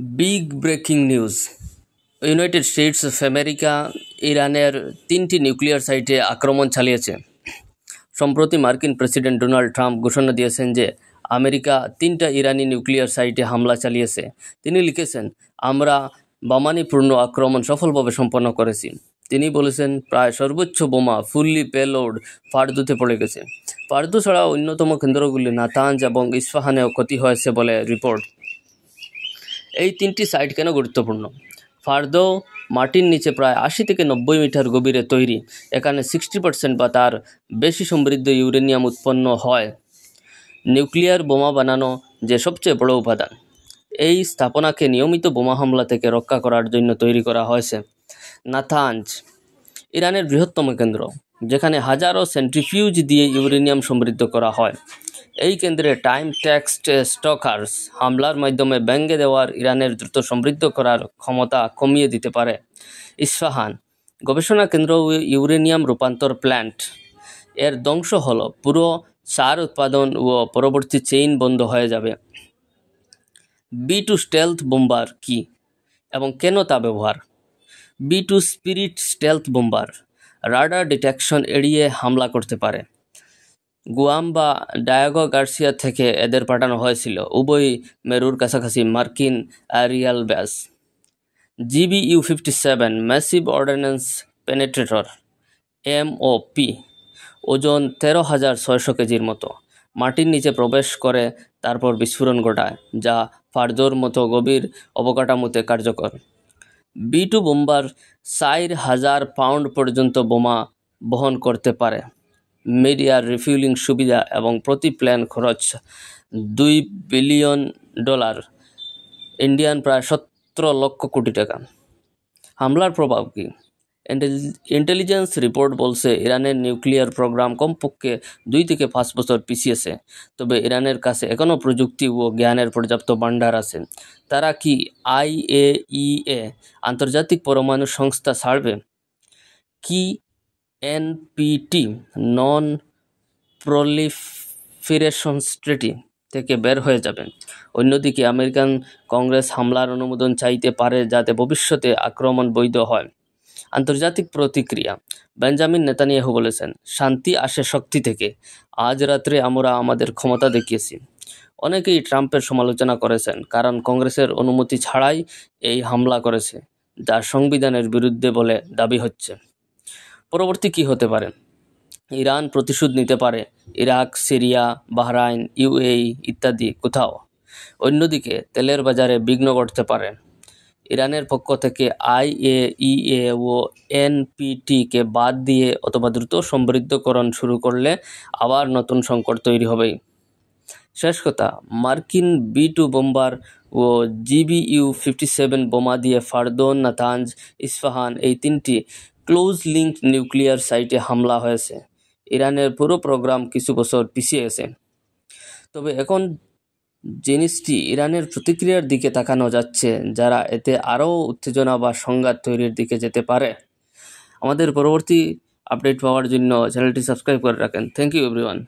Big breaking news. United states of America ইরানের 3টি nuclear সাইটে আক্রমণ চালিয়েছে। সম্প্রতি মার্কিন প্রেসিডেন্ট ডোনাল্ড ট্রাম্প ঘোষণা দিয়েছেন যে আমেরিকা 3টা ইরানি নিউক্লিয়ার সাইটে হামলা চালিয়েছে। তিনি লিখেছেন, আমরা বামানীপূর্ণ আক্রমণ সফলভাবে সম্পন্ন করেছি। তিনি বলেছেন, প্রায় সর্বোচ্চ বোমা ফুললি পেলোড ফার্দোতে পড়ে গেছে। ফার্দো ছাড়া অন্যতম কেন্দ্রগুলি নাতাঞ্জ এবং ইস্পাহানেও ক্ষতি হয়েছে বলে রিপোর্ট। এই 3টি সাইট কেন গুরুত্বপূর্ণ? ফার্দো মাটির নিচে প্রায় 80 থেকে 90 মিটার গভীরে তৈরি। এখানে 60% বা তার বেশি সমৃদ্ধ ইউরেনিয়াম উৎপন্ন হয়, নিউক্লিয়ার বোমা বানানো যে সবচেয়ে বড় উপাদান। এই স্থাপনাকে নিয়মিত বোমা হামলা থেকে রক্ষা করার জন্য তৈরি করা হয়েছে। নাতাঞ্জ ইরানের বৃহত্তম কেন্দ্র, যেখানে হাজারো সেন্ট্রিফিউজ দিয়ে ইউরেনিয়াম সমৃদ্ধ করা হয়। এই কেন্দ্রে টাইম টেক্সট স্টকার্স হামলার মাধ্যমে ভেঙে দেওয়ার ইরানের দ্রুত সমৃদ্ধ করার ক্ষমতা কমিয়ে দিতে পারে। ইস্পাহান গবেষণা কেন্দ্র ও ইউরেনিয়াম রূপান্তর প্ল্যান্ট, এর ধ্বংস হলো পুরো সার উৎপাদন ও পরবর্তী চেইন বন্ধ হয়ে যাবে। B2 স্টেলথ বোম্বার কি এবং কেন তা ব্যবহার? B2 spirit stealth bomber radar detection এড়িয়ে হামলা করতে পারে। গুয়াম বা ডায়াগো গার্সিয়া থেকে এদের পাঠানো হয়েছিল, উভয় মেরুর কাছাকাছি মার্কিন aerial base. GBU-57 massive ordnance penetrator MOP, ওজন 13,600 কেজির মতো, মাটির নিচে প্রবেশ করে তারপর বিস্ফোরণ ঘটায়, যা ফার্দোর মতো গভীর অবকাঠামোতে কার্যকর। B2 বোম্বার 4,000 পাউন্ড পর্যন্ত বোমা বহন করতে পারে। মিডিয়ার রিফিউলিং সুবিধা এবং প্রতি প্ল্যান খরচ $2 বিলিয়ন, ইন্ডিয়ান প্রায় 17 লক্ষ কোটি টাকা। হামলার প্রভাব কি? ইন্টেলিজেন্স রিপোর্ট বলছে ইরানের নিউক্লিয়ার প্রোগ্রাম কমপক্ষে 2 থেকে 5 বছর পিছিয়েছে। তবে ইরানের কাছে এখনও প্রযুক্তি ও জ্ঞানের পর্যাপ্ত ভাণ্ডার আছে। তারা কি IAEA আন্তর্জাতিক পরমাণু সংস্থা ছাড়বে? কি NPT নন প্রলিফেরেশন ট্রিটি থেকে বের হয়ে যাবে? অন্যদিকে আমেরিকান কংগ্রেস হামলার অনুমোদন চাইতে পারে যাতে ভবিষ্যতে আক্রমণ বৈধ হয়। আন্তর্জাতিক প্রতিক্রিয়া। বেঞ্জামিন নেতানিয়াহু বলেছেন, শান্তি আসে শক্তি থেকে। আজ রাত্রে আমরা আমাদের ক্ষমতা দেখিয়েছি। অনেকেই ট্রাম্পের সমালোচনা করেছেন, কারণ কংগ্রেসের অনুমতি ছাড়াই এই হামলা করেছে, যা সংবিধানের বিরুদ্ধে বলে দাবি হচ্ছে। পরবর্তী কি হতে পারে? ইরান প্রতিশোধ নিতে পারে ইরাক, সিরিয়া, বাহরাইন, UAE ইত্যাদি কোথাও। অন্যদিকে তেলের বাজারে বিঘ্ন ঘটতে পারে। ইরানের পক্ষ থেকে IAEA ও NPT-কে বাদ দিয়ে অথবা দ্রুত সমৃদ্ধকরণ শুরু করলে আবার নতুন সংকট তৈরি হবেই। শেষ কথা, মার্কিন B2 বোম্বার ও GBU-57 বোমা দিয়ে ফার্দো, নাতাঞ্জ, ইস্পাহান এই 3টি ক্লোজ লিঙ্ক নিউক্লিয়ার সাইটে হামলা হয়েছে। ইরানের পুরো প্রোগ্রাম কিছু বছর পিছিয়ে গেছে। তবে এখন জিনিসটি ইরানের প্রতিক্রিয়ার দিকে তাকানো যাচ্ছে, যারা এতে আরও উত্তেজনা বা সংঘাত তৈরির দিকে যেতে পারে। আমাদের পরবর্তী আপডেট পাওয়ার জন্য চ্যানেলটি সাবস্ক্রাইব করে রাখেন। Thank you everyone.